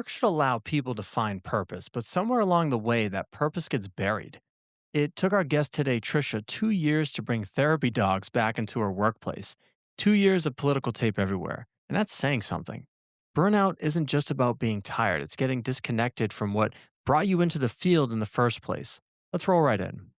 Work should allow people to find purpose, but somewhere along the way, that purpose gets buried. It took our guest today, Trisha, 2 years to bring therapy dogs back into her workplace, 2 years of political tape everywhere. And that's saying something. Burnout isn't just about being tired, it's getting disconnected from what brought you into the field in the first place. Let's roll right in.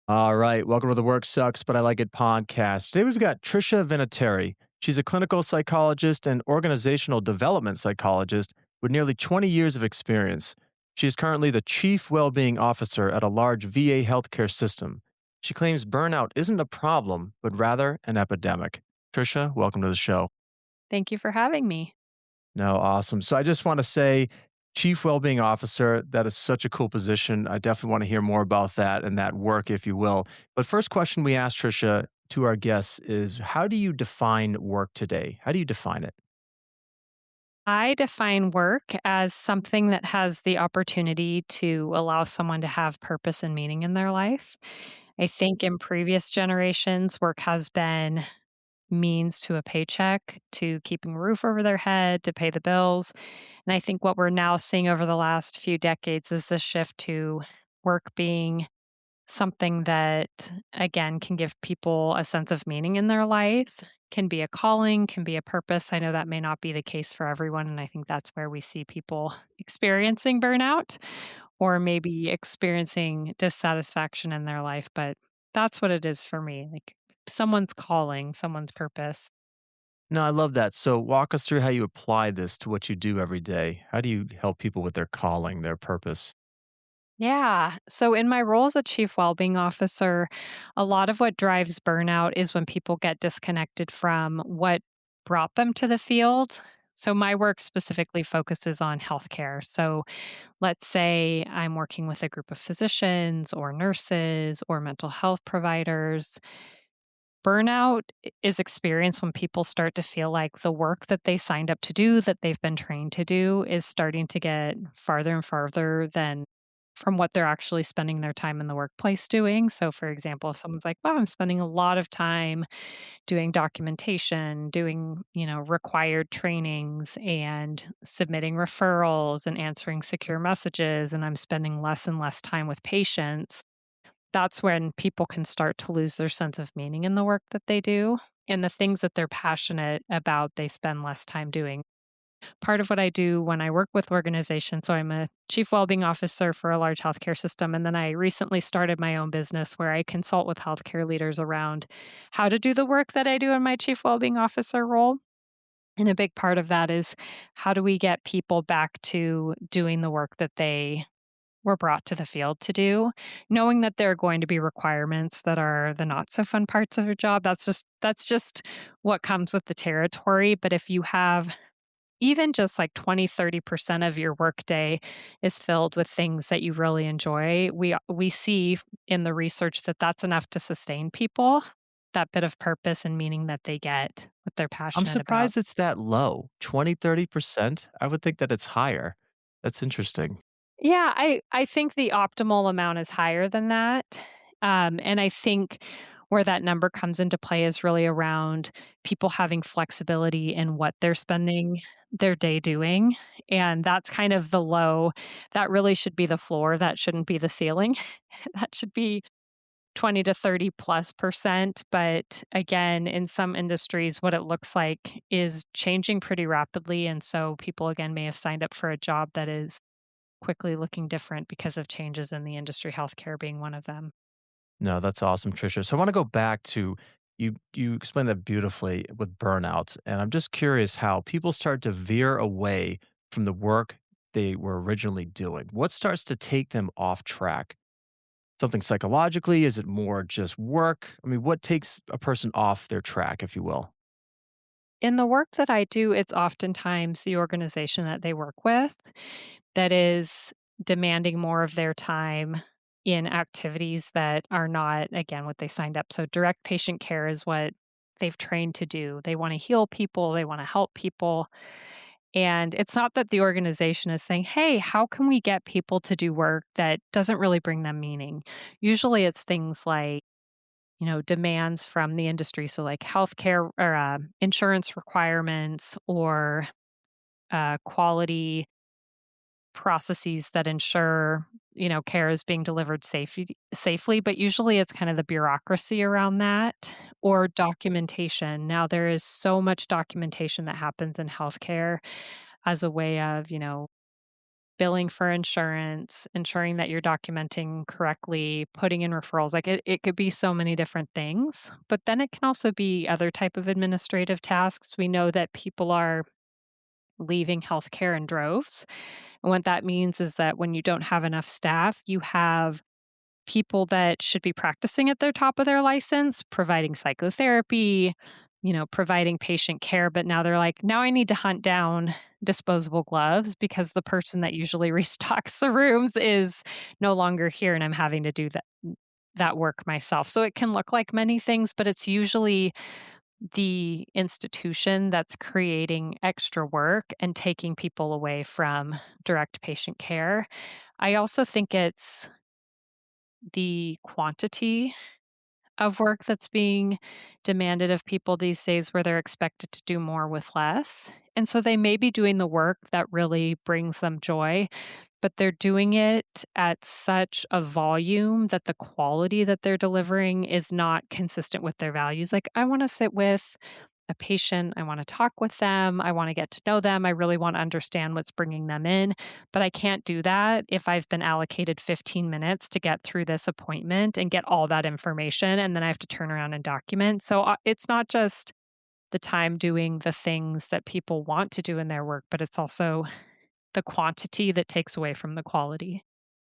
All right. Welcome to the Work Sucks, but I Like It podcast. Today we've got Trisha Vinatieri. She's a clinical psychologist and organizational development psychologist with nearly 20 years of experience. She is currently the chief well-being officer at a large VA healthcare system. She claims burnout isn't a problem, but rather an epidemic. Trisha, welcome to the show. Thank you for having me. No, awesome. So I just want to say, Chief Wellbeing Officer, that is such a cool position. I definitely want to hear more about that and that work, if you will. But first question we asked Trisha to our guests is, how do you define work today? How do you define it? I define work as something that has the opportunity to allow someone to have purpose and meaning in their life. I think in previous generations, work has been means to a paycheck, to keeping a roof over their head, to pay the bills. And I think what we're now seeing over the last few decades is this shift to work being something that, again, can give people a sense of meaning in their life, can be a calling, can be a purpose. I know that may not be the case for everyone, and I think that's where we see people experiencing burnout or maybe experiencing dissatisfaction in their life, but that's what it is for me, like someone's calling, someone's purpose. No, I love that. So walk us through how you apply this to what you do every day. How do you help people with their calling, their purpose? Yeah. So, in my role as a chief wellbeing officer, a lot of what drives burnout is when people get disconnected from what brought them to the field. So, my work specifically focuses on healthcare. So, let's say I'm working with a group of physicians or nurses or mental health providers. Burnout is experienced when people start to feel like the work that they signed up to do, that they've been trained to do, is starting to get farther and farther than from what they're actually spending their time in the workplace doing. So, for example, if someone's like, wow, I'm spending a lot of time doing documentation, doing, required trainings and submitting referrals and answering secure messages, and I'm spending less and less time with patients, that's when people can start to lose their sense of meaning in the work that they do. And the things that they're passionate about, they spend less time doing. Part of what I do when I work with organizations, so I'm a chief wellbeing officer for a large healthcare system. And then I recently started my own business where I consult with healthcare leaders around how to do the work that I do in my chief wellbeing officer role. And a big part of that is how do we get people back to doing the work that they were brought to the field to do, knowing that there are going to be requirements that are the not so fun parts of your job. That's just what comes with the territory. But if you have even just like 20-30% of your workday is filled with things that you really enjoy, we see in the research that that's enough to sustain people, that bit of purpose and meaning that they get what they're I'm passionate about. surprised it's that low. 20, 30%. I would think that it's higher. That's interesting. Yeah, I think the optimal amount is higher than that. And I think where that number comes into play is really around people having flexibility in what they're spending their day doing. And that's kind of the low. That really should be the floor. That shouldn't be the ceiling. That should be 20 to 30 plus percent. But again, in some industries, what it looks like is changing pretty rapidly. And so people, again, may have signed up for a job that is quickly looking different because of changes in the industry, healthcare being one of them. No, that's awesome, Trisha. So I want to go back to you explained that beautifully with burnout. And I'm just curious how people start to veer away from the work they were originally doing. What starts to take them off track? Something psychologically? Is it more just work? I mean, what takes a person off their track, if you will? In the work that I do, it's oftentimes the organization that they work with that is demanding more of their time in activities that are not, again, what they signed up. So, direct patient care is what they've trained to do. They want to heal people, they want to help people. And it's not that the organization is saying, hey, how can we get people to do work that doesn't really bring them meaning? Usually it's things like, demands from the industry. So, like healthcare or insurance requirements or quality processes that ensure, care is being delivered safely, but usually it's kind of the bureaucracy around that or documentation. Now there is so much documentation that happens in healthcare as a way of, billing for insurance, ensuring that you're documenting correctly, putting in referrals. Like it could be so many different things, but then it can also be other type of administrative tasks. We know that people are leaving healthcare in droves. And what that means is that when you don't have enough staff, you have people that should be practicing at their top of their license, providing psychotherapy, providing patient care. But now they're like, now I need to hunt down disposable gloves because the person that usually restocks the rooms is no longer here and I'm having to do that work myself. So it can look like many things, but it's usually the institution that's creating extra work and taking people away from direct patient care. I also think it's the quantity of work that's being demanded of people these days where they're expected to do more with less. And so they may be doing the work that really brings them joy, but they're doing it at such a volume that the quality that they're delivering is not consistent with their values. Like, I want to sit with a patient, I want to talk with them, I want to get to know them, I really want to understand what's bringing them in, but I can't do that if I've been allocated 15 minutes to get through this appointment and get all that information, and then I have to turn around and document. So it's not just the time doing the things that people want to do in their work, but it's also the quantity that takes away from the quality.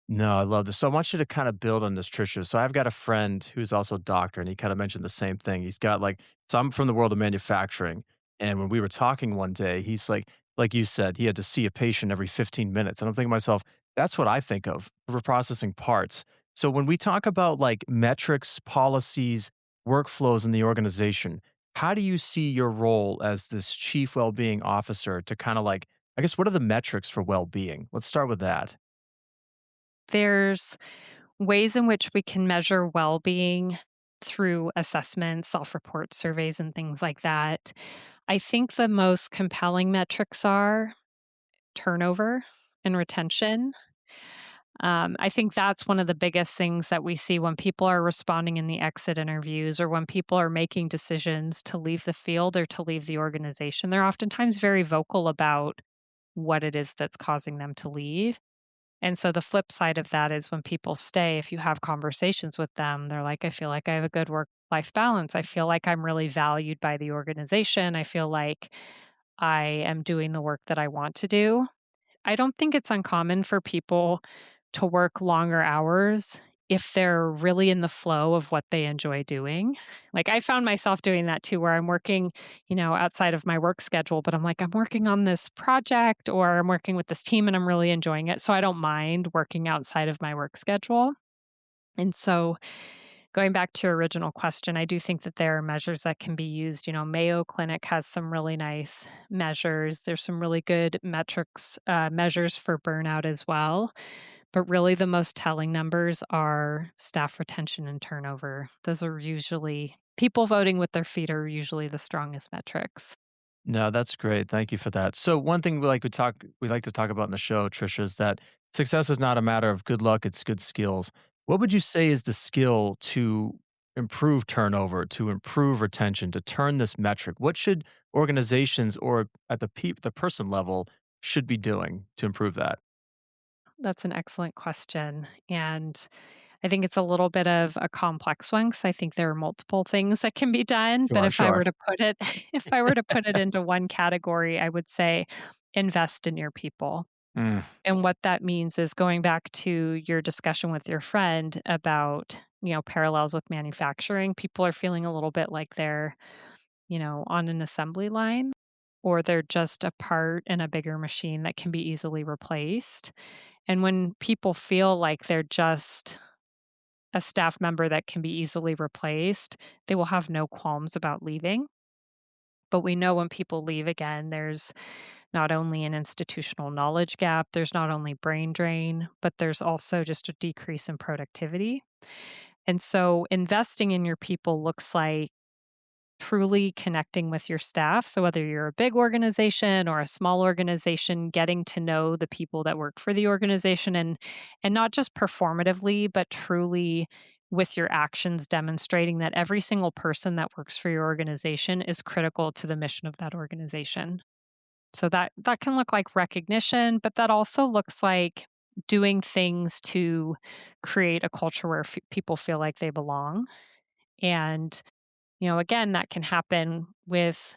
No, I love this. So I want you to kind of build on this, Trisha. So I've got a friend who's also a doctor, and he kind of mentioned the same thing. He's got like, so I'm from the world of manufacturing, and when we were talking one day, he's like you said, he had to see a patient every 15 minutes, and I'm thinking to myself, that's what I think of for processing parts. So when we talk about like metrics, policies, workflows in the organization, how do you see your role as this chief well-being officer to kind of like, I guess, what are the metrics for well-being? Let's start with that. There's ways in which we can measure well being through assessments, self report surveys, and things like that. I think the most compelling metrics are turnover and retention. I think that's one of the biggest things that we see when people are responding in the exit interviews or when people are making decisions to leave the field or to leave the organization. They're oftentimes very vocal about what it is that's causing them to leave. And so the flip side of that is when people stay, if you have conversations with them, they're like, I feel like I have a good work life balance. I feel like I'm really valued by the organization. I feel like I am doing the work that I want to do. I don't think it's uncommon for people to work longer hours if they're really in the flow of what they enjoy doing. Like I found myself doing that too, where I'm working, outside of my work schedule, but I'm like, I'm working on this project or I'm working with this team and I'm really enjoying it. So I don't mind working outside of my work schedule. And so going back to your original question, I do think that there are measures that can be used. Mayo Clinic has some really nice measures. There's some really good metrics, measures for burnout as well. But really, the most telling numbers are staff retention and turnover. Those are usually people voting with their feet are usually the strongest metrics. No, that's great. Thank you for that. So one thing we like to talk about in the show, Trisha, is that success is not a matter of good luck, it's good skills. What would you say is the skill to improve turnover, to improve retention, to turn this metric? What should organizations or at the person level should be doing to improve that? That's an excellent question. And I think it's a little bit of a complex one because I think there are multiple things that can be done. But Sure, if I sure. were to put it, if I were to put it into one category, I would say invest in your people. Mm, And what that means is going back to your discussion with your friend about, parallels with manufacturing, people are feeling a little bit like they're, on an assembly line or they're just a part in a bigger machine that can be easily replaced. And when people feel like they're just a staff member that can be easily replaced, they will have no qualms about leaving. But we know when people leave again, there's not only an institutional knowledge gap, there's not only brain drain, but there's also just a decrease in productivity. And so investing in your people looks like truly connecting with your staff. So, whether you're a big organization or a small organization, getting to know the people that work for the organization and not just performatively, but truly with your actions demonstrating that every single person that works for your organization is critical to the mission of that organization. So that can look like recognition, but that also looks like doing things to create a culture where people feel like they belong. And, again, that can happen with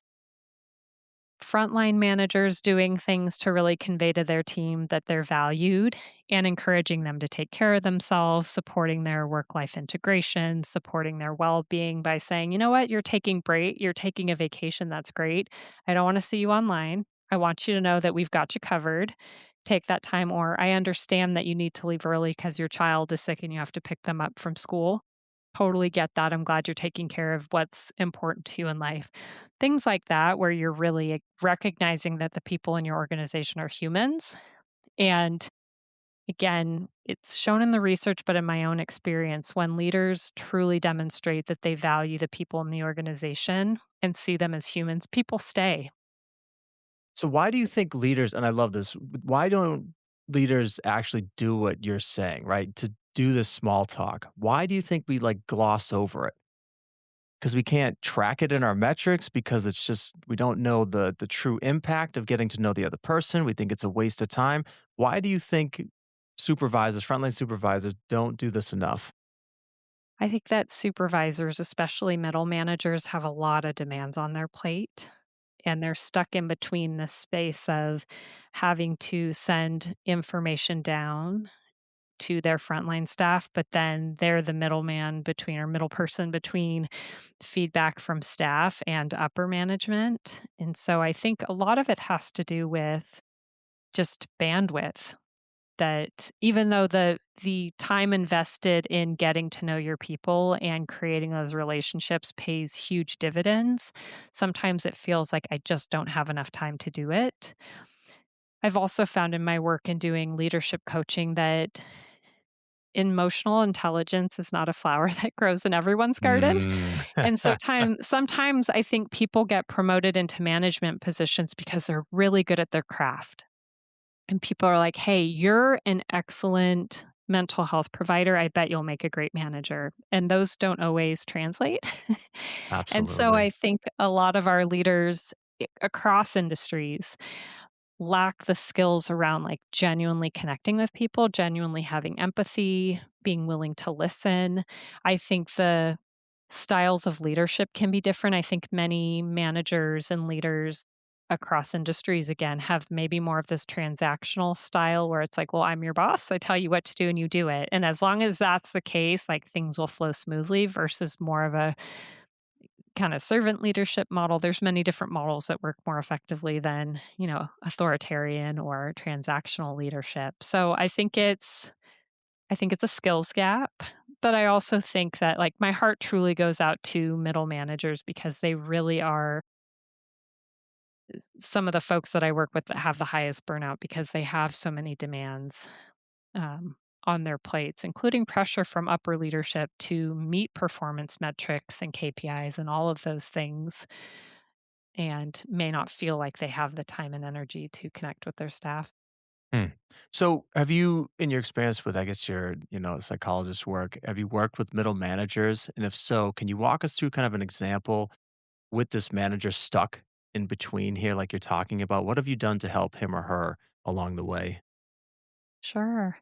frontline managers doing things to really convey to their team that they're valued and encouraging them to take care of themselves, supporting their work life integration, supporting their well being by saying, you know what, you're taking a vacation. That's great. I don't want to see you online. I want you to know that we've got you covered. Take that time, or I understand that you need to leave early because your child is sick and you have to pick them up from school. Totally get that. I'm glad you're taking care of what's important to you in life. Things like that, where you're really recognizing that the people in your organization are humans. And again, it's shown in the research, but in my own experience, when leaders truly demonstrate that they value the people in the organization and see them as humans, people stay. So why do you think leaders, and I love this, why don't leaders actually do what you're saying, right? To do this small talk. Why do you think we like gloss over it? Because we can't track it in our metrics because it's just we don't know the true impact of getting to know the other person. We think it's a waste of time. Why do you think supervisors, frontline supervisors don't do this enough? I think that supervisors, especially middle managers, have a lot of demands on their plate. And they're stuck in between the space of having to send information down to their frontline staff, but then they're the middleman between or middle person between feedback from staff and upper management. And so I think a lot of it has to do with just bandwidth, that even though the time invested in getting to know your people and creating those relationships pays huge dividends, sometimes it feels like I just don't have enough time to do it. I've also found in my work in doing leadership coaching that emotional intelligence is not a flower that grows in everyone's garden. Mm. And so sometimes I think people get promoted into management positions because they're really good at their craft. And people are like, "Hey, you're an excellent mental health provider. I bet you'll make a great manager." And those don't always translate. And so Absolutely. I think a lot of our leaders across industries lack the skills around like genuinely connecting with people, genuinely having empathy, being willing to listen. I think the styles of leadership can be different. I think many managers and leaders across industries, again, have maybe more of this transactional style where it's like, well, I'm your boss. I tell you what to do and you do it. And as long as that's the case, like things will flow smoothly versus more of a kind of servant leadership model. There's many different models that work more effectively than, authoritarian or transactional leadership. So I think it's a skills gap, but I also think that like my heart truly goes out to middle managers because they really are some of the folks that I work with that have the highest burnout because they have so many demands on their plates, including pressure from upper leadership to meet performance metrics and KPIs and all of those things, and may not feel like they have the time and energy to connect with their staff. Hmm. So, have you, in your experience with, I guess, your, psychologist work, have you worked with middle managers? And if so, can you walk us through kind of an example with this manager stuck in between here, like you're talking about? What have you done to help him or her along the way? Sure.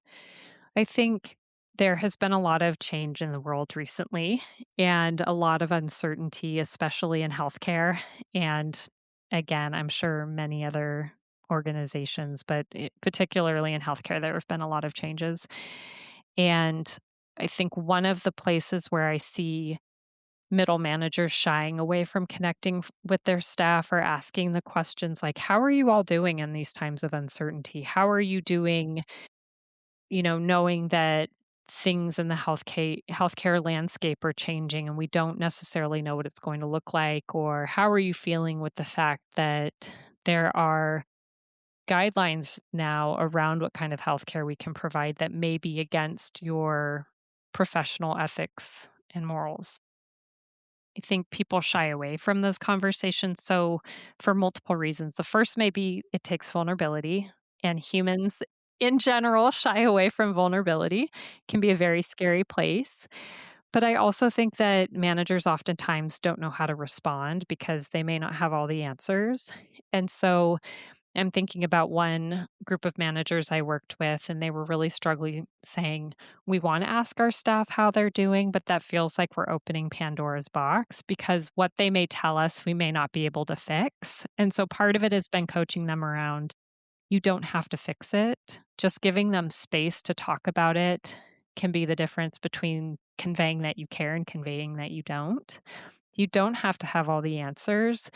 I think there has been a lot of change in the world recently and a lot of uncertainty, especially in healthcare. And again, I'm sure many other organizations, but particularly in healthcare, there have been a lot of changes. And I think one of the places where I see middle managers shying away from connecting with their staff or asking the questions like, how are you all doing in these times of uncertainty? How are you doing, knowing that things in the healthcare landscape are changing and we don't necessarily know what it's going to look like? Or how are you feeling with the fact that there are guidelines now around what kind of healthcare we can provide that may be against your professional ethics and morals? I think people shy away from those conversations. So, for multiple reasons. The first may be it takes vulnerability, and humans in general shy away from vulnerability, can be a very scary place. But I also think that managers oftentimes don't know how to respond because they may not have all the answers. And so I'm thinking about one group of managers I worked with, and they were really struggling saying, we want to ask our staff how they're doing, but that feels like we're opening Pandora's box because what they may tell us, we may not be able to fix. And so part of it has been coaching them around you don't have to fix it. Just giving them space to talk about it can be the difference between conveying that you care and conveying that you don't. You don't have to have all the answers.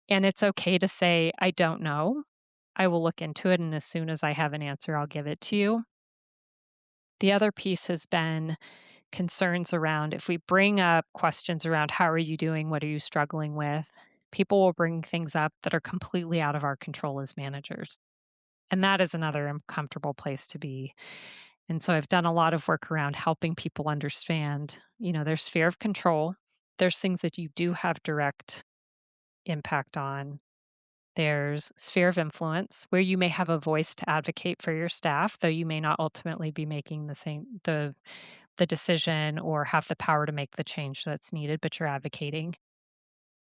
And it's okay to say, I don't know. I will look into it. And as soon as I have an answer, I'll give it to you. The other piece has been concerns around if we bring up questions around how are you doing? What are you struggling with? People will bring things up that are completely out of our control as managers. And that is another uncomfortable place to be. And so I've done a lot of work around helping people understand, there's fear of control. There's things that you do have direct impact on. There's sphere of influence where you may have a voice to advocate for your staff, though you may not ultimately be making the decision or have the power to make the change that's needed, but you're advocating.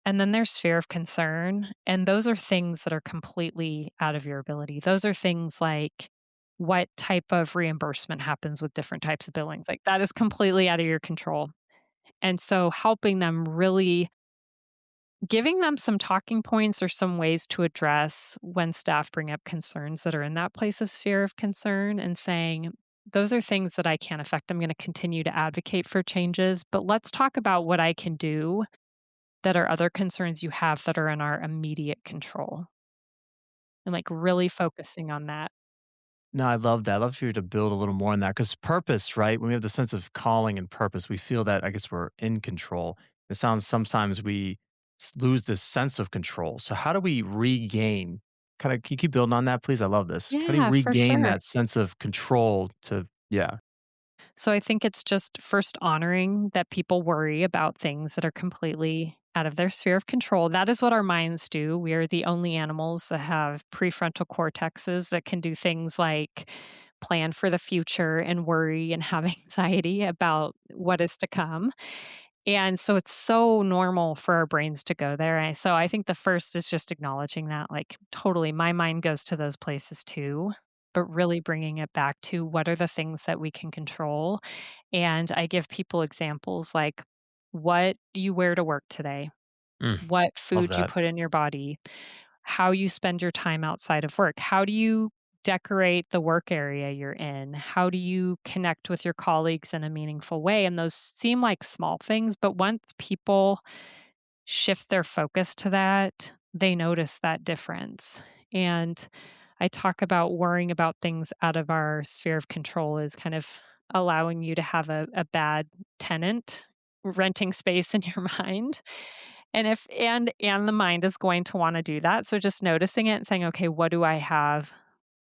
And then there's sphere of concern, and those are things that are completely out of your ability. Those are things like what type of reimbursement happens with different types of billings. Like that is completely out of your control. And so helping them really giving them some talking points or some ways to address when staff bring up concerns that are in that place of sphere of concern and saying, those are things that I can't affect. I'm going to continue to advocate for changes, but let's talk about what I can do that are other concerns you have that are in our immediate control and like really focusing on that. No, I love that. I love for you to build a little more on that because purpose, right? When we have the sense of calling and purpose, we feel that I guess we're in control. It sounds sometimes we lose this sense of control. So, how do we regain? Kind of, can you keep building on that, please? I love this. How do you Yeah, for regain sure. that sense of control yeah. So I think it's just first honoring that people worry about things that are completely out of their sphere of control. That is what our minds do. We are the only animals that have prefrontal cortexes that can do things like plan for the future and worry and have anxiety about what is to come. And so it's so normal for our brains to go there. So I think the first is just acknowledging that, like, totally, my mind goes to those places too, but really bringing it back to what are the things that we can control. And I give people examples like what you wear to work today, Mm, what love food you that. put in your body, how you spend your time outside of work. How do you decorate the work area you're in? How do you connect with your colleagues in a meaningful way? And those seem like small things, but once people shift their focus to that, they notice that difference. And I talk about worrying about things out of our sphere of control is kind of allowing you to have a bad tenant renting space in your mind. And if and the mind is going to want to do that. So just noticing it and saying, okay, what do I have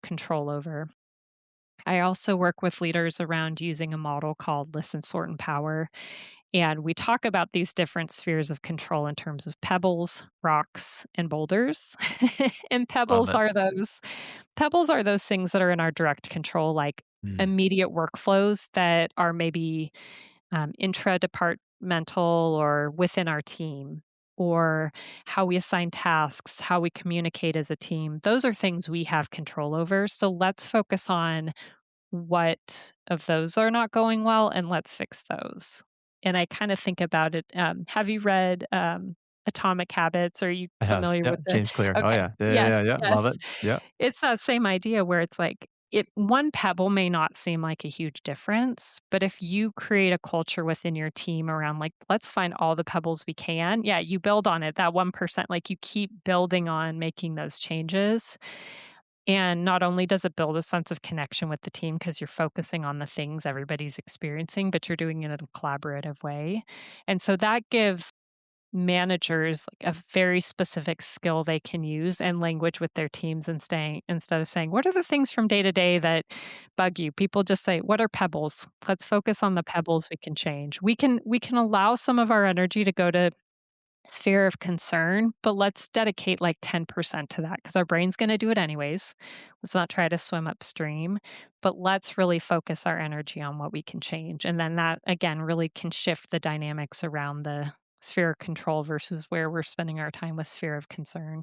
control over? I also work with leaders around using a model called listen, sort, and power. And we talk about these different spheres of control in terms of pebbles, rocks, and boulders. And Love it. pebbles are those things that are in our direct control, like Mm, immediate workflows that are maybe intra-departmental or within our team, or how we assign tasks, how we communicate as a team. Those are things we have control over. So let's focus on what of those are not going well and let's fix those. And I kind of think about it. Have you read Atomic Habits? Are you I have. familiar Yeah. with the? James Clear. Oh, Okay. yeah. Yeah. Yeah. Yeah. Yes. Yeah. Love Yes. it. Yeah. It's that same idea where it's like one pebble may not seem like a huge difference, but if you create a culture within your team around like, let's find all the pebbles we can, yeah, you build on it, that 1%, like you keep building on making those changes. And not only does it build a sense of connection with the team because you're focusing on the things everybody's experiencing, but you're doing it in a collaborative way. And so that gives managers like a very specific skill they can use and language with their teams and staying instead of saying, what are the things from day to day that bug you? People just say, what are pebbles? Let's focus on the pebbles we can change. We can allow some of our energy to go to sphere of concern, but let's dedicate like 10% to that because our brain's going to do it anyways. Let's not try to swim upstream, but let's really focus our energy on what we can change. And then that, again, really can shift the dynamics around the sphere of control versus where we're spending our time with sphere of concern.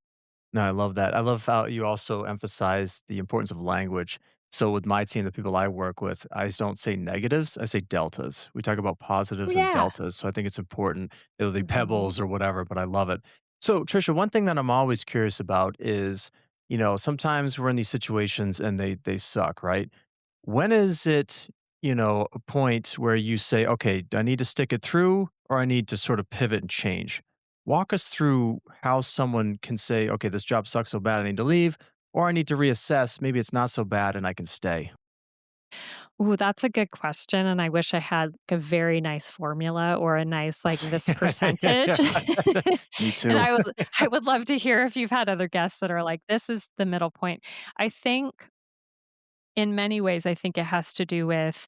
No, I love that. I love how you also emphasize the importance of language. So with my team, the people I work with, I don't say negatives, I say deltas. We talk about Oh, positives and yeah. deltas. So I think it's important. It'll be Mhm. pebbles or whatever, but I love it. So Trisha, one thing that I'm always curious about is, sometimes we're in these situations and they suck, right? When is it, a point where you say, okay, do I need to stick it through or I need to sort of pivot and change? Walk us through how someone can say, okay, this job sucks so bad, I need to leave, or I need to reassess. Maybe it's not so bad and I can stay. Ooh, that's a good question, and I wish I had a very nice formula or a nice, like, this Yeah, percentage. yeah. Me And too. I would love to hear if you've had other guests that are like, "This is the middle point." I think in many ways, I think it has to do with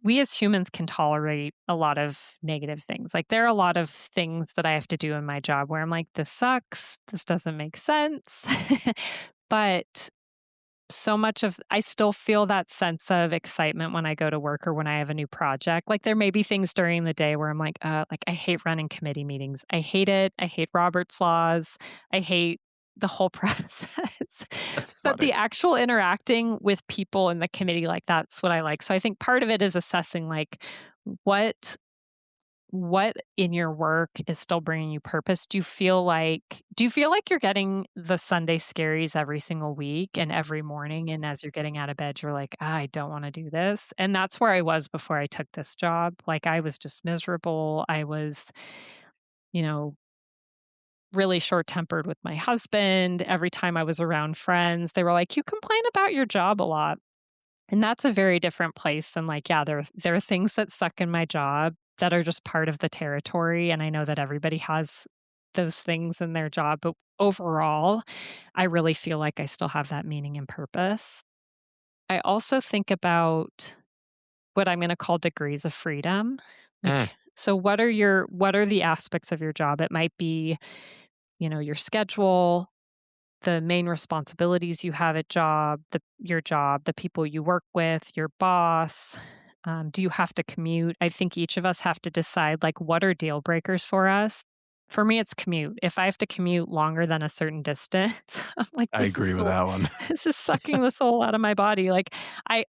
we as humans can tolerate a lot of negative things. Like, there are a lot of things that I have to do in my job where I'm like, "This sucks. This doesn't make sense." But so much of I still feel that sense of excitement when I go to work or when I have a new project. Like, there may be things during the day where I'm like, I hate running committee meetings. I hate it. I hate Robert's laws. I hate the whole process. That's But funny. the actual interacting with people in the committee, like, that's what I like. So I think part of it is assessing, like, what what in your work is still bringing you purpose? Do you feel like you're getting the Sunday scaries every single week and every morning, and as you're getting out of bed, you're like, "Ah, I don't wanna do this?" And that's where I was before I took this job. Like, I was just miserable. I was, you know, really short-tempered with my husband. Every time I was around friends, they were like, "You complain about your job a lot." And that's a very different place than like, yeah, there are things that suck in my job that are just part of the territory, and I know that everybody has those things in their job, but overall, I really feel like I still have that meaning and purpose. I also think about what I'm gonna call degrees of freedom. Mm, Like, so what are the aspects of your job? It might be, your schedule, the main responsibilities you have at your job, the people you work with, your boss. Do you have to commute? I think each of us have to decide like what are deal breakers for us. For me, it's commute. If I have to commute longer than a certain distance, I'm like, I agree with that one. this is sucking the soul out of my body. Like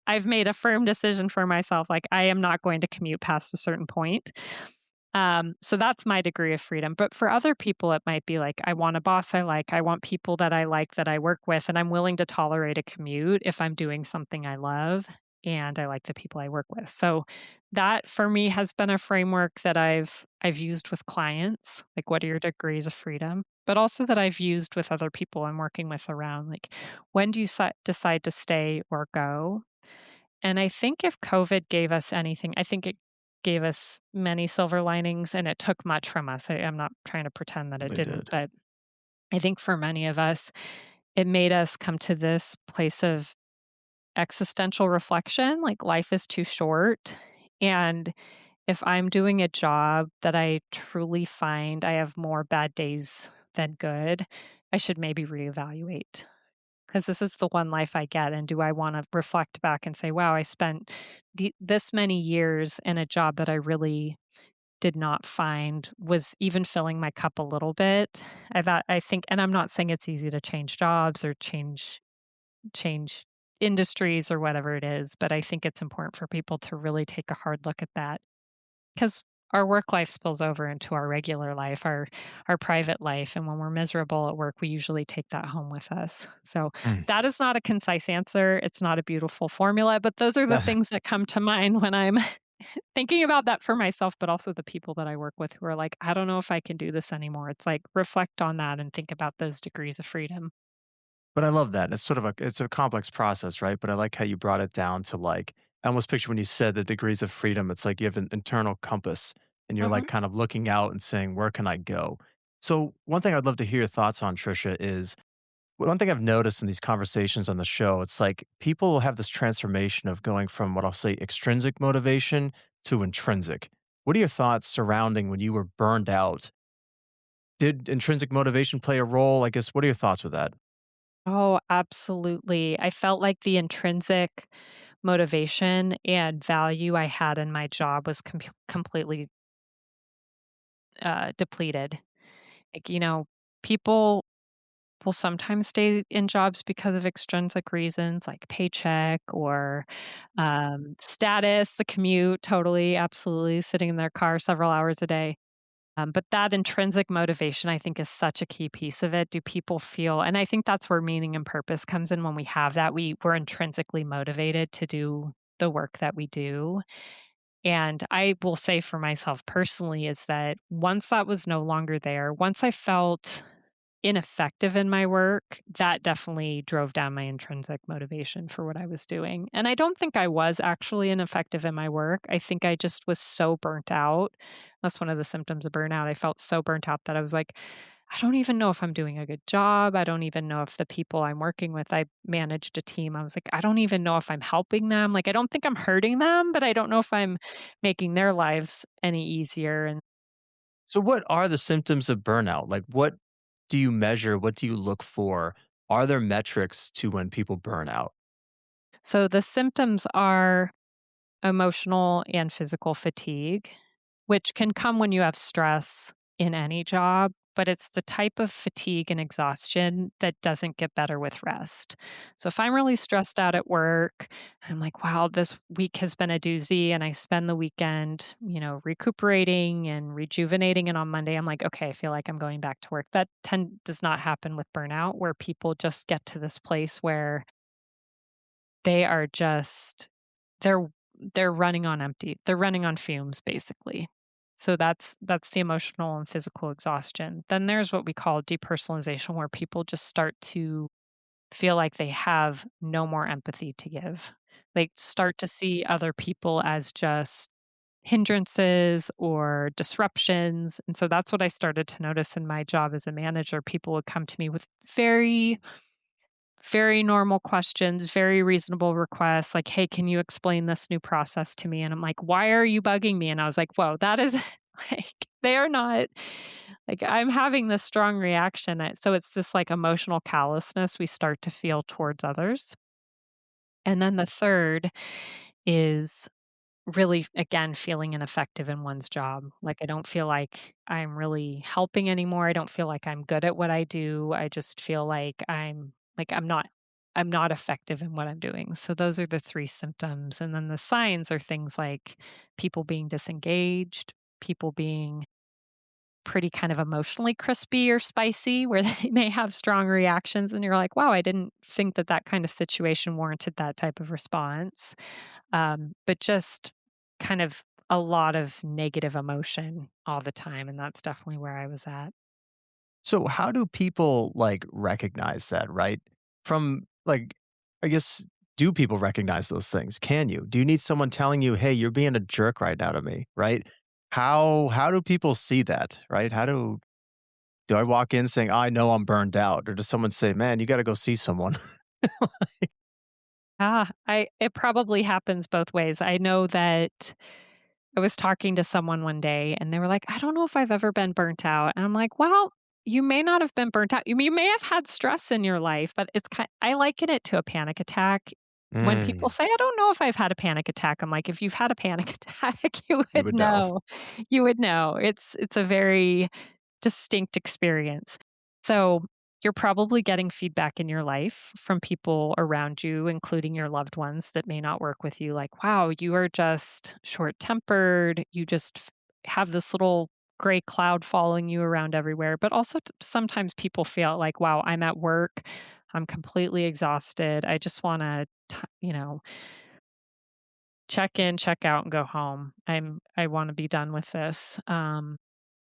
I've made a firm decision for myself. Like I am not going to commute past a certain point. So that's my degree of freedom. But for other people, it might be like, I want a boss I like. I want people that I like that I work with, and I'm willing to tolerate a commute if I'm doing something I love and I like the people I work with. So that for me has been a framework that I've used with clients, like what are your degrees of freedom, but also that I've used with other people I'm working with around like when do you decide to stay or go? And I think if COVID gave us anything, I think it gave us many silver linings and it took much from us. I'm not trying to pretend that it They didn't, did. but I think for many of us, it made us come to this place of existential reflection like life is too short. And if I'm doing a job that I truly find I have more bad days than good, I should maybe reevaluate because this is the one life I get. And do I want to reflect back and say, wow, I spent this many years in a job that I really did not find was even filling my cup a little bit. I think, and I'm not saying it's easy to change jobs or change industries or whatever it is, but I think it's important for people to really take a hard look at that because our work life spills over into our regular life, our private life, and when we're miserable at work, we usually take that home with us. So, Mm. that is not a concise answer, it's not a beautiful formula, but those are the That things that come to mind when I'm thinking about that for myself, but also the people that I work with who are like, "I don't know if I can do this anymore." It's like, reflect on that and think about those degrees of freedom. But I love that. It's sort of it's a complex process, right? But I like how you brought it down to like I almost picture when you said the degrees of freedom, it's like you have an internal compass and you're Mhm. like kind of looking out and saying, where can I go? So one thing I'd love to hear your thoughts on, Trisha, is one thing I've noticed in these conversations on the show, it's like people have this transformation of going from what I'll say extrinsic motivation to intrinsic. What are your thoughts surrounding when you were burned out? Did intrinsic motivation play a role? I guess, what are your thoughts with that? Oh, absolutely. I felt like the intrinsic motivation and value I had in my job was completely depleted. Like, people will sometimes stay in jobs because of extrinsic reasons like paycheck or status, the commute, totally, absolutely, sitting in their car several hours a day. But that intrinsic motivation, I think, is such a key piece of it. Do people feel, and I think that's where meaning and purpose comes in when we have that. We're intrinsically motivated to do the work that we do. And I will say for myself personally is that once that was no longer there, once I felt ineffective in my work, that definitely drove down my intrinsic motivation for what I was doing. And I don't think I was actually ineffective in my work. I think I just was so burnt out. That's one of the symptoms of burnout. I felt so burnt out that I was like, I don't even know if I'm doing a good job. I don't even know if the people I'm working with, I managed a team. I was like, I don't even know if I'm helping them. Like, I don't think I'm hurting them, but I don't know if I'm making their lives any easier. And So, what are the symptoms of burnout? Like, what do you measure? What do you look for? Are there metrics to when people burn out? so the symptoms are emotional and physical fatigue, which can come when you have stress in any job, but it's the type of fatigue and exhaustion that doesn't get better with rest. So if I'm really stressed out at work, and I'm like, wow, this week has been a doozy, and I spend the weekend, recuperating and rejuvenating, and on Monday I'm like, okay, I feel like I'm going back to work. That does not happen with burnout, where people just get to this place where they are just they're they're running on empty. They're running on fumes, basically. So that's the emotional and physical exhaustion. Then there's what we call depersonalization, where people just start to feel like they have no more empathy to give. They start to see other people as just hindrances or disruptions. And so that's what I started to notice in my job as a manager. People would come to me with very normal questions, very reasonable requests like, "Hey, can you explain this new process to me?" And I'm like, "Why are you bugging me?" And I was like, "Whoa, that is like they are not like I'm having this strong reaction." So it's this like emotional callousness we start to feel towards others. And then the third is really, again, feeling ineffective in one's job. Like, I don't feel like I'm really helping anymore. I don't feel like I'm good at what I do. I just feel like I'm not effective in what I'm doing. So those are the 3 symptoms. And then the signs are things like people being disengaged, people being pretty kind of emotionally crispy or spicy, where they may have strong reactions, and you're like, "Wow, I didn't think that that kind of situation warranted that type of response." But just kind of a lot of negative emotion all the time, and that's definitely where I was at. So, how do people like recognize that, right? From like, I guess, do people recognize those things? Can you? Do you need someone telling you, "Hey, you're being a jerk right now to me," right? How do people see that, right? Do I walk in saying, "I know I'm burned out," or does someone say, "Man, you got to go see someone"? I it probably happens both ways. I know that I was talking to someone one day and they were like, "I don't know if I've ever been burnt out." And I'm like, "Well, you may not have been burnt out. You may have had stress in your life, but I liken it to a panic attack. When people Mm, say, "I don't know if I've had a panic attack," I'm like, "If you've had a panic attack, you you would would know. know. You would know." It's a very distinct experience. So, you're probably getting feedback in your life from people around you, including your loved ones that may not work with you, like, wow, you are just short tempered. You just have this little gray cloud following you around everywhere. But also, sometimes people feel like, wow, I'm at work. I'm completely exhausted. I just want to, check in, check out, and go home. I wanna be done with this.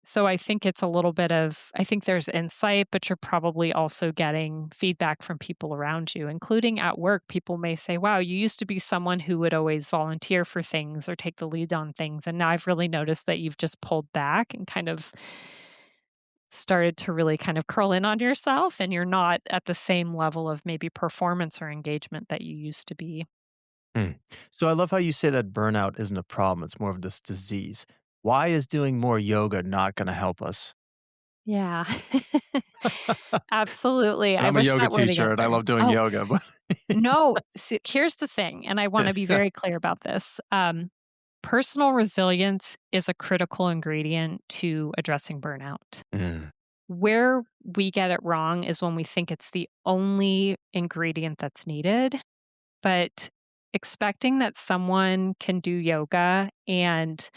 So I think it's a little bit of I think there's insight, but you're probably also getting feedback from people around you, including at work. People may say, "Wow, you used to be someone who would always volunteer for things or take the lead on things, and now I've really noticed that you've just pulled back and kind of started to really kind of curl in on yourself, and you're not at the same level of maybe performance or engagement that you used to be." Mm. So, I love how you say that burnout isn't a problem; it's more of this disease. Why is doing more yoga not going to help us? Yeah. Absolutely. And I I'm a wish yoga that were the teacher and I answer. love doing Oh, yoga, but no. See, here's the thing, and I want to be very clear about this. Personal resilience is a critical ingredient to addressing burnout. Mm. Where we get it wrong is when we think it's the only ingredient that's needed, but expecting that someone can do yoga and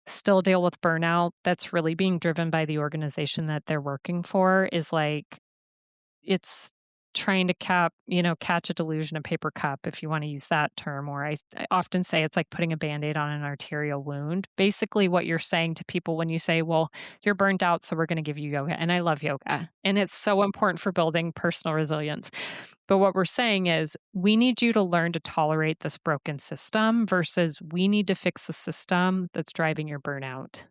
still deal with burnout that's really being driven by the organization that they're working for is like it's trying to catch a delusion in a paper cup, if you wanna use that term, or I often say it's like putting a Band-Aid on an arterial wound. Basically, what you're saying to people when you say, "Well, you're burnt out, so we're gonna give you yoga," and I love yoga, and it's so important for building personal resilience. But what we're saying is, we need you to learn to tolerate this broken system versus we need to fix the system that's driving your burnout.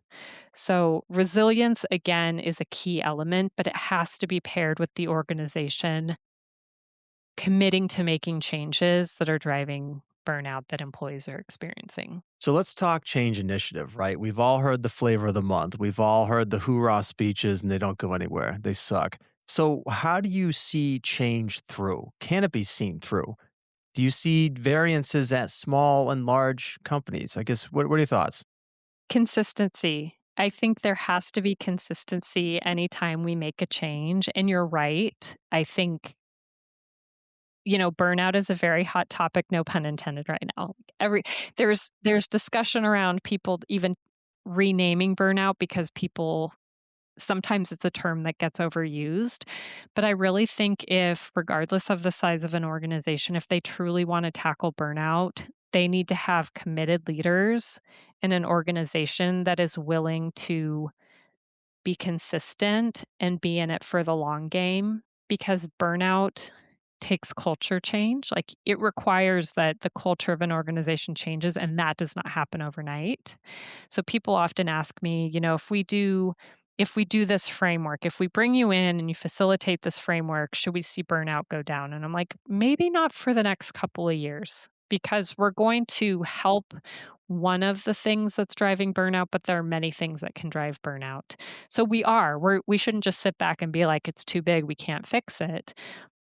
So, resilience, again, is a key element, but it has to be paired with the organization committing to making changes that are driving burnout that employees are experiencing. So let's talk change initiative, right? We've all heard the flavor of the month. We've all heard the hoorah speeches and they don't go anywhere. They suck. So how do you see change through? Can it be seen through? Do you see variances at small and large companies? I guess what are your thoughts? Consistency. I think there has to be consistency anytime we make a change. And you're right. I think, burnout is a very hot topic, no pun intended right now. Every there's discussion around people even renaming burnout because people sometimes it's a term that gets overused. But I really think if, regardless of the size of an organization, if they truly want to tackle burnout, they need to have committed leaders in an organization that is willing to be consistent and be in it for the long game because burnout takes culture change. Like it requires that the culture of an organization changes, and that does not happen overnight. So people often ask me, if we do this framework, if we bring you in and you facilitate this framework, should we see burnout go down? And I'm like, maybe not for the next couple of years because we're going to help one of the things that's driving burnout, but there are many things that can drive burnout. So we shouldn't just sit back and be like, it's too big, we can't fix it.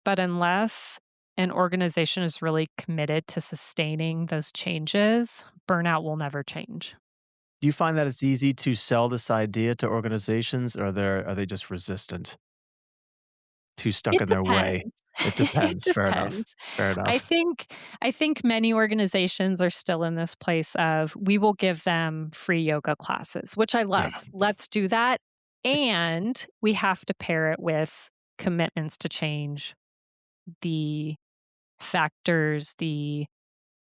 But unless an organization is really committed to sustaining those changes, burnout will never change. Do you find that it's easy to sell this idea to organizations or are they just resistant, too stuck It in their way? depends. It It depends. Fair enough. depends. Fair I enough. think I think many organizations are still in this place of we will give them free yoga classes, which I Yeah. love. Let's do that. And we have to pair it with commitments to change the factors, the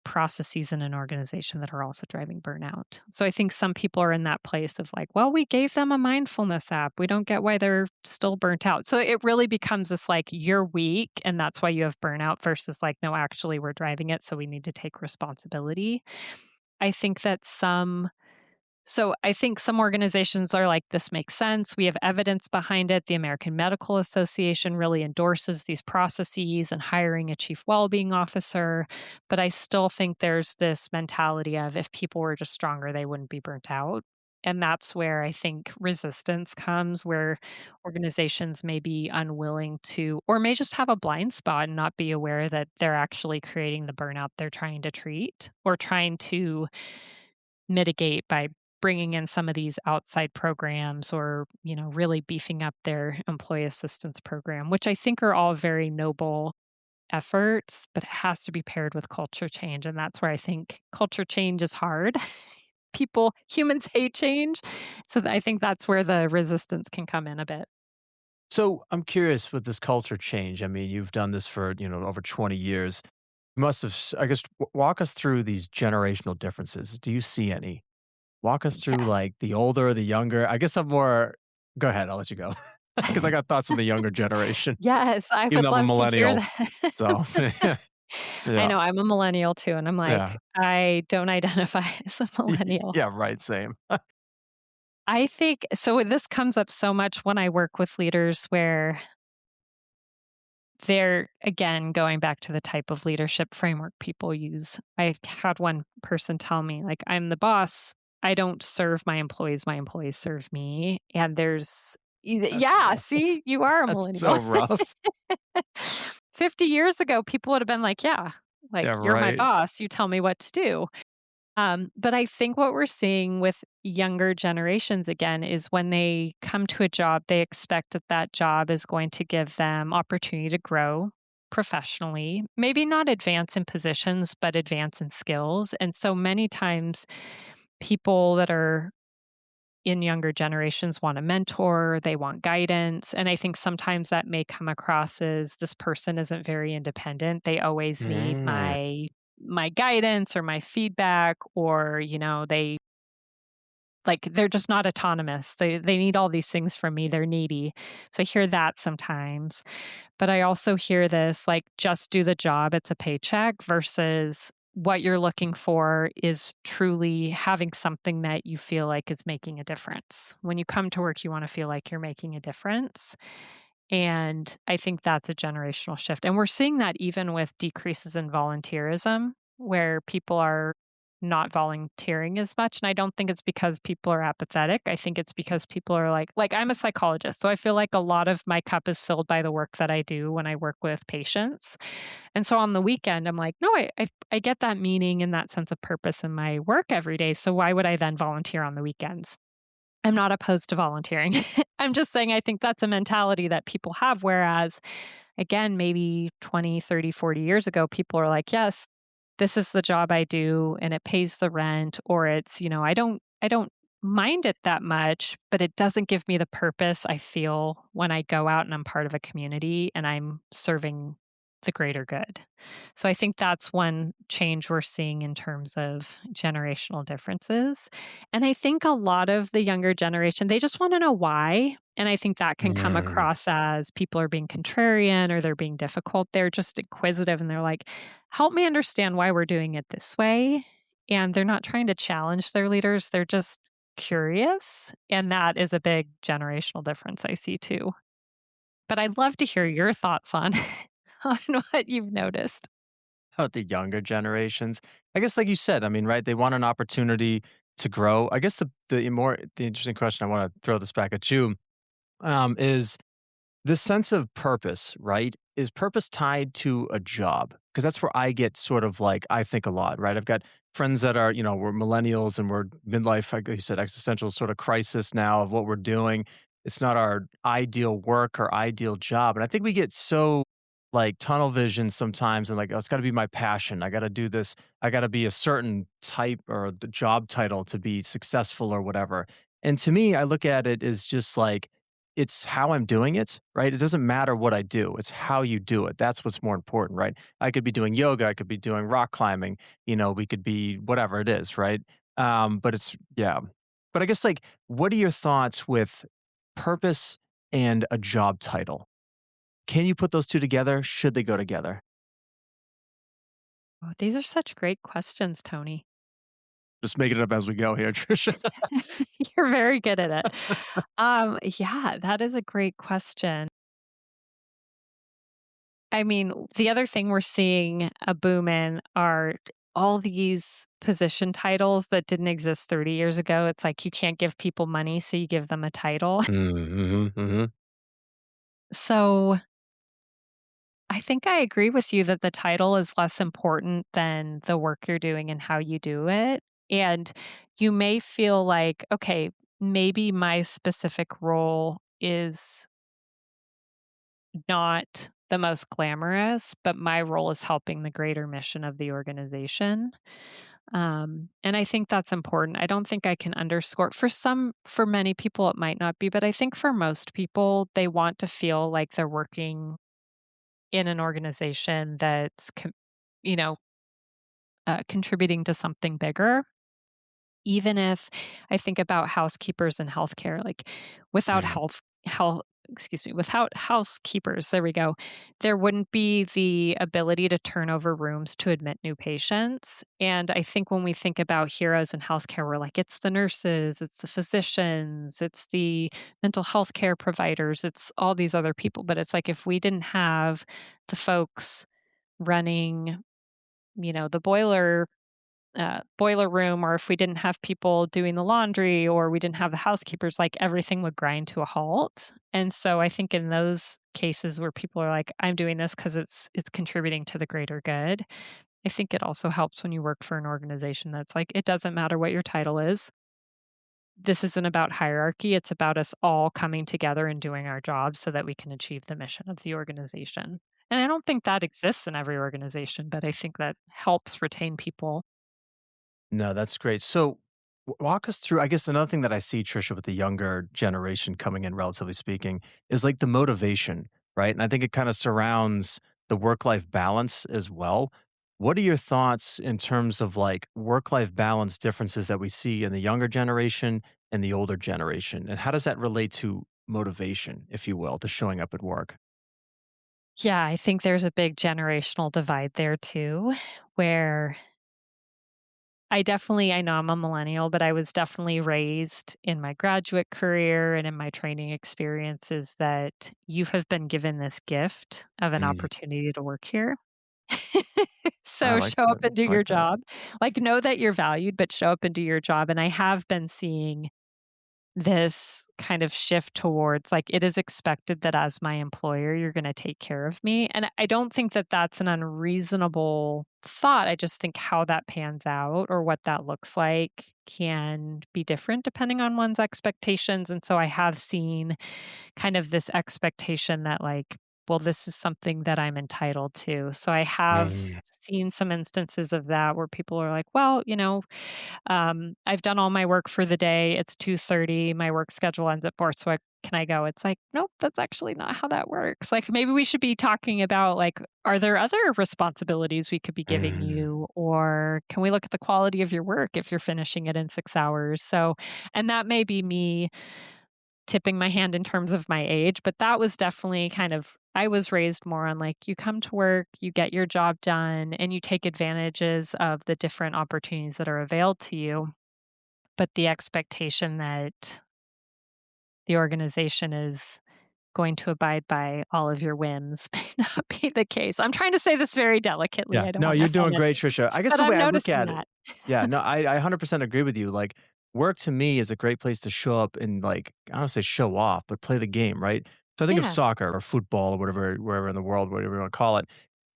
processes in an organization that are also driving burnout. So I think some people are in that place of like, well, we gave them a mindfulness app. We don't get why they're still burnt out. So it really becomes this like, you're weak and that's why you have burnout versus like, no, actually, we're driving it. So we need to take responsibility. I think that some organizations are like, this makes sense. We have evidence behind it. The American Medical Association really endorses these processes and hiring a chief well-being officer. But I still think there's this mentality of if people were just stronger, they wouldn't be burnt out. And that's where I think resistance comes, where organizations may be unwilling to, or may just have a blind spot and not be aware that they're actually creating the burnout they're trying to treat or trying to mitigate by bringing in some of these outside programs or, really beefing up their employee assistance program, which I think are all very noble efforts, but it has to be paired with culture change. And that's where I think culture change is hard. Humans hate change. So I think that's where the resistance can come in a bit. So I'm curious with this culture change. I mean, you've done this for, over 20 years. You must have, I guess, walk us through these generational differences. Do you see any? Walk us through Yes. like the older, the younger. I guess I'm more, go ahead. I'll let you go because I got thoughts on the younger generation, Yes, I even would though I'm a love to hear millennial. that. So, I yeah, know I'm a millennial too, and I'm yeah, like, I don't identify as a millennial. yeah, right. Same. I think so this comes up so much when I work with leaders where they're again going back to the type of leadership framework people use. I had one person tell me like I'm the boss. I don't serve my employees serve me. And there's That's Yeah, rough. see, you are a That's so millennial. rough. 50 years ago, people would have been like, yeah, like, Yeah, you're my right. boss. You tell me what to do. But I think what we're seeing with younger generations again is when they come to a job, they expect that that job is going to give them opportunity to grow professionally, maybe not advance in positions, but advance in skills. And so many times, people that are in younger generations want a mentor, they want guidance. And I think sometimes that may come across as this person isn't very independent. They always need Mm. my guidance or my feedback, or they like they're just not autonomous. They need all these things from me. They're needy. So I hear that sometimes. But I also hear this like, just do the job, it's a paycheck, versus what you're looking for is truly having something that you feel like is making a difference. When you come to work, you want to feel like you're making a difference. And I think that's a generational shift. And we're seeing that even with decreases in volunteerism, where people are not volunteering as much. And I don't think it's because people are apathetic. I think it's because people are like I'm a psychologist. So I feel like a lot of my cup is filled by the work that I do when I work with patients. And so on the weekend, I'm like, no, I get that meaning and that sense of purpose in my work every day. So why would I then volunteer on the weekends? I'm not opposed to volunteering. I'm just saying I think that's a mentality that people have. Whereas, again, maybe 20, 30, 40 years ago, people are like, yes, this is the job I do and it pays the rent, or it's, I don't mind it that much, but it doesn't give me the purpose I feel when I go out and I'm part of a community and I'm serving the greater good. So I think that's one change we're seeing in terms of generational differences. And I think a lot of the younger generation, they just want to know why. And I think that can come Mm. across as people are being contrarian or they're being difficult. They're just inquisitive and they're like, help me understand why we're doing it this way. And they're not trying to challenge their leaders, they're just curious. And that is a big generational difference I see too. But I'd love to hear your thoughts on, on what you've noticed. About the younger generations, I guess, like you said, I mean, right? They want an opportunity to grow. I guess the interesting question I want to throw this back at you is this sense of purpose, right? Is purpose tied to a job? Because that's where I get sort of like, I think a lot, right? I've got friends that are, we're millennials and we're midlife, like you said, existential sort of crisis now of what we're doing. It's not our ideal work or ideal job. And I think we get so like tunnel vision sometimes and like, oh, it's got to be my passion. I got to do this. I got to be a certain type or the job title to be successful or whatever. And to me, I look at it as just like, it's how I'm doing it, right? It doesn't matter what I do. It's how you do it. That's what's more important, right? I could be doing yoga. I could be doing rock climbing. We could be whatever it is, right? But it's, yeah. But I guess, like, what are your thoughts with purpose and a job title? Can you put those two together? Should they go together? Oh, these are such great questions, Tony. Just making it up as we go here, Trisha. You're very good at it. Yeah, that is a great question. I mean, the other thing we're seeing a boom in are all these position titles that didn't exist 30 years ago. It's like you can't give people money, so you give them a title. Mm-hmm, mm-hmm. So I think I agree with you that the title is less important than the work you're doing and how you do it. And you may feel like, okay, maybe my specific role is not the most glamorous, but my role is helping the greater mission of the organization. And I think that's important. I don't think I can underscore for many people, it might not be, but I think for most people, they want to feel like they're working in an organization that's, you know, contributing to something bigger. Even if I think about housekeepers in healthcare, like without Mm. health excuse me, without housekeepers, there we go, there wouldn't be the ability to turn over rooms to admit new patients. And I think when we think about heroes in healthcare, we're like, it's the nurses, it's the physicians, it's the mental health care providers, it's all these other people. But it's like if we didn't have the folks running, the boiler boiler room, or if we didn't have people doing the laundry, or we didn't have the housekeepers, like everything would grind to a halt. And so I think in those cases where people are like, I'm doing this because it's contributing to the greater good, I think it also helps when you work for an organization that's like, it doesn't matter what your title is. This isn't about hierarchy. It's about us all coming together and doing our jobs so that we can achieve the mission of the organization. And I don't think that exists in every organization, but I think that helps retain people. No, that's great. So, walk us through. I guess another thing that I see, Trisha, with the younger generation coming in, relatively speaking, is like the motivation, right? And I think it kind of surrounds the work life balance as well. What are your thoughts in terms of like work life balance differences that we see in the younger generation and the older generation? And how does that relate to motivation, if you will, to showing up at work? Yeah, I think there's a big generational divide there too, where I know I'm a millennial, but I was definitely raised in my graduate career and in my training experiences that you have been given this gift of an Mm, opportunity to work here. I So like show up that. and do I your like that. job. Like, know that you're valued, but show up and do your job. And I have been seeing this kind of shift towards like it is expected that as my employer you're going to take care of me, and I don't think that that's an unreasonable thought. I just think how that pans out or what that looks like can be different depending on one's expectations. And so I have seen kind of this expectation that like, well, this is something that I'm entitled to. So I have Mm. seen some instances of that where people are like, well, I've done all my work for the day. It's 2:30. My work schedule ends at 4, so can I go? It's like, nope, that's actually not how that works. Like maybe we should be talking about like, are there other responsibilities we could be giving Mm. you? Or can we look at the quality of your work if you're finishing it in 6 hours? So, and that may be me tipping my hand in terms of my age, but that was definitely kind of I was raised more on like you come to work, you get your job done, and you take advantages of the different opportunities that are availed to you. But the expectation that the organization is going to abide by all of your whims may not be the case. I'm trying to say this very delicately. Yeah. I don't No, want to you're offend doing great, anyone, Trisha. I guess but the way I'm I look noticing at it, that. yeah, no, I 100% agree with you. Like, work to me is a great place to show up and like, I don't say show off, but play the game, right? So I think of Yeah, soccer or football or whatever, wherever in the world, whatever you want to call it.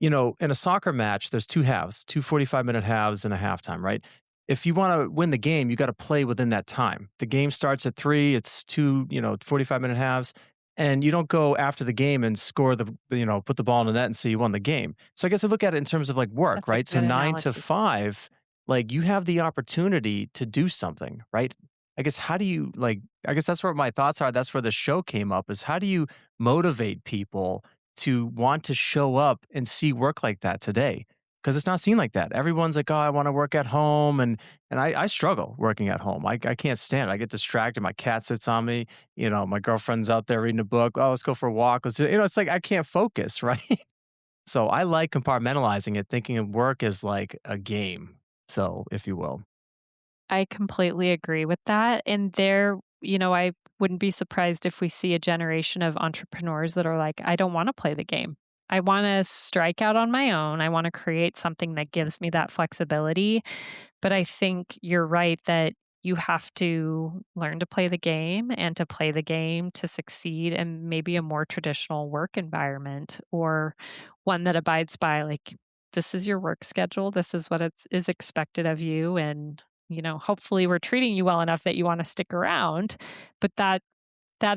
You know, in a soccer match, there's two halves, two 45-minute halves and a halftime, right? If you want to win the game, you got to play within that time. The game starts at 3, it's two, 45-minute halves, and you don't go after the game and score put the ball in the net and say you won the game. So I guess I look at it in terms of like work, that's a right? So good 9 to analogy. 5, like you have the opportunity to do something, right? I guess how do you like I guess that's where my thoughts are. That's where the show came up is how do you motivate people to want to show up and see work like that today? Because it's not seen like that. Everyone's like, oh, I want to work at home. And I struggle working at home. I can't stand it. I get distracted. My cat sits on me. My girlfriend's out there reading a book. Oh, let's go for a walk. It's like I can't focus, right? So I like compartmentalizing it, thinking of work as like a game. So, if you will. I completely agree with that. And I wouldn't be surprised if we see a generation of entrepreneurs that are like, I don't want to play the game. I want to strike out on my own. I want to create something that gives me that flexibility. But I think you're right that you have to learn to play the game and to play the game to succeed in maybe a more traditional work environment or one that abides by like this is your work schedule, this is what is expected of you, and hopefully we're treating you well enough that you want to stick around, but that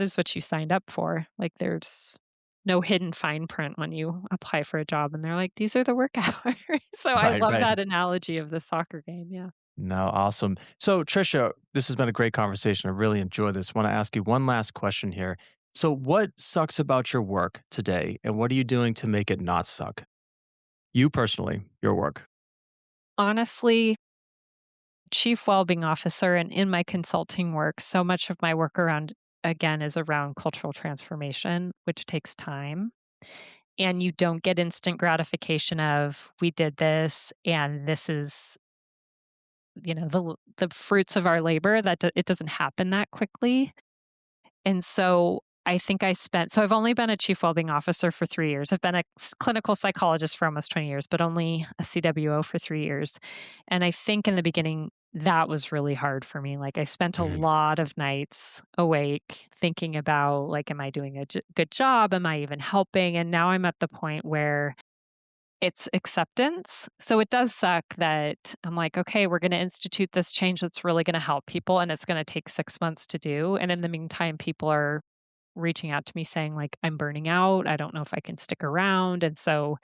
is what you signed up for. Like there's no hidden fine print when you apply for a job and they're like, these are the work hours. So I Right, love right. that analogy of the soccer game. Yeah. No, awesome. So, Trisha, this has been a great conversation. I really enjoyed this. Want to ask you one last question here. So, what sucks about your work today, and what are you doing to make it not suck? You personally, your work. Honestly, chief well-being officer and in my consulting work, so much of my work around again is around cultural transformation, which takes time. And you don't get instant gratification of we did this and this is the fruits of our labor. It doesn't happen that quickly. And so I think I spent, so I've only been a chief wellbeing officer for 3 years. I've been a clinical psychologist for almost 20 years, but only a CWO for 3 years. And I think in the beginning, that was really hard for me. Like I spent a Mhm. lot of nights awake thinking about, like, am I doing a good job? Am I even helping? And now I'm at the point where it's acceptance. So it does suck that I'm like, okay, we're going to institute this change that's really going to help people, and it's going to take 6 months to do. And in the meantime, people are reaching out to me saying, like, I'm burning out. I don't know if I can stick around. And so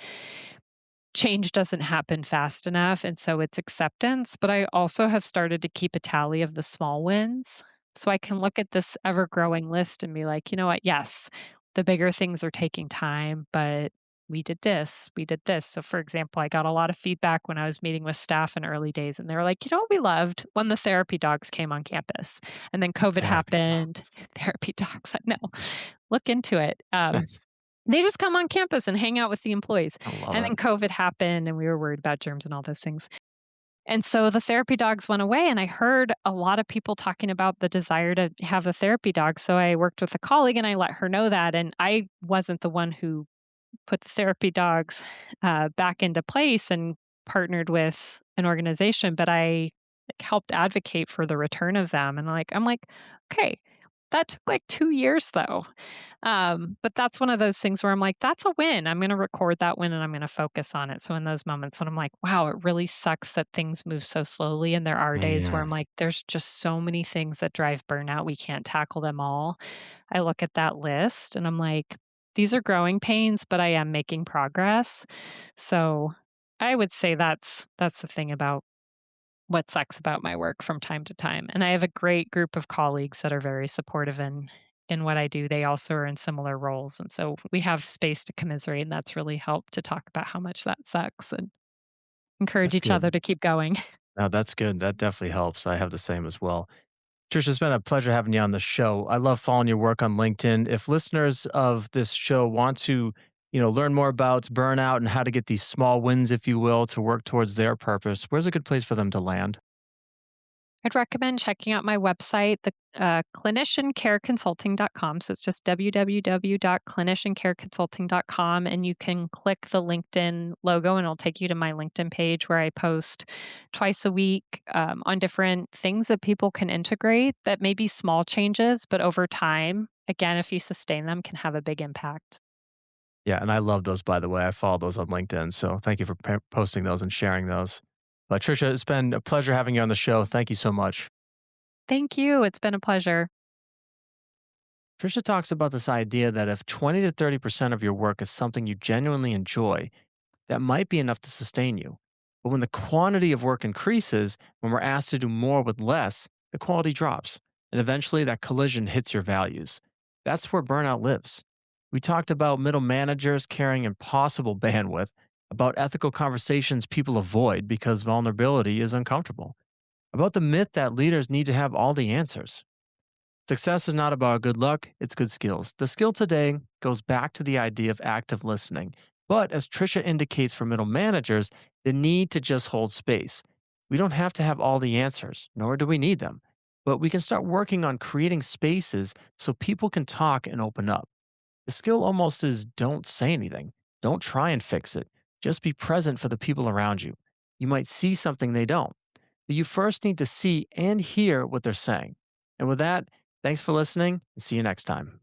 change doesn't happen fast enough. And so it's acceptance. But I also have started to keep a tally of the small wins. So I can look at this ever growing list and be like, you know what? Yes, the bigger things are taking time, but we did this, we did this. So, for example, I got a lot of feedback when I was meeting with staff in early days, and they were like, you know what we loved? When the therapy dogs came on campus. And then COVID Therapy happened. dogs. Therapy dogs, I know. Look into it. They just come on campus and hang out with the employees. I love And it. then COVID happened and we were worried about germs and all those things. And so the therapy dogs went away, and I heard a lot of people talking about the desire to have a therapy dog. So I worked with a colleague and I let her know that. And I wasn't the one who put the therapy dogs back into place and partnered with an organization, but I, like, helped advocate for the return of them. And I'm like, okay, that took like 2 years though. But that's one of those things where I'm like, that's a win. I'm going to record that win and I'm going to focus on it. So in those moments when I'm like, wow, it really sucks that things move so slowly. And there are days where Yeah. I'm like, there's just so many things that drive burnout. We can't tackle them all. I look at that list and I'm like, these are growing pains, but I am making progress. So I would say that's the thing about what sucks about my work from time to time. And I have a great group of colleagues that are very supportive in what I do. They also are in similar roles. And so we have space to commiserate, and that's really helped to talk about how much that sucks and encourage That's each other good. to keep going. No, that's good. That definitely helps. I have the same as well. Trisha, it's been a pleasure having you on the show. I love following your work on LinkedIn. If listeners of this show want to, learn more about burnout and how to get these small wins, if you will, to work towards their purpose, where's a good place for them to land? I'd recommend checking out my website, the cliniciancareconsulting.com. So it's just www.cliniciancareconsulting.com. And you can click the LinkedIn logo and it'll take you to my LinkedIn page where I post twice a week on different things that people can integrate that may be small changes, but over time, again, if you sustain them, can have a big impact. Yeah, and I love those, by the way. I follow those on LinkedIn. So thank you for posting those and sharing those. But Trisha, it's been a pleasure having you on the show. Thank you so much. Thank you. It's been a pleasure. Trisha talks about this idea that if 20 to 30% of your work is something you genuinely enjoy, that might be enough to sustain you. But when the quantity of work increases, when we're asked to do more with less, the quality drops. And eventually that collision hits your values. That's where burnout lives. We talked about middle managers carrying impossible bandwidth, about ethical conversations people avoid because vulnerability is uncomfortable, about the myth that leaders need to have all the answers. Success is not about good luck, it's good skills. The skill today goes back to the idea of active listening. But as Trisha indicates for middle managers, the need to just hold space. We don't have to have all the answers, nor do we need them. But we can start working on creating spaces so people can talk and open up. The skill almost is don't say anything. Don't try and fix it. Just be present for the people around you. You might see something they don't, but you first need to see and hear what they're saying. And with that, thanks for listening and see you next time.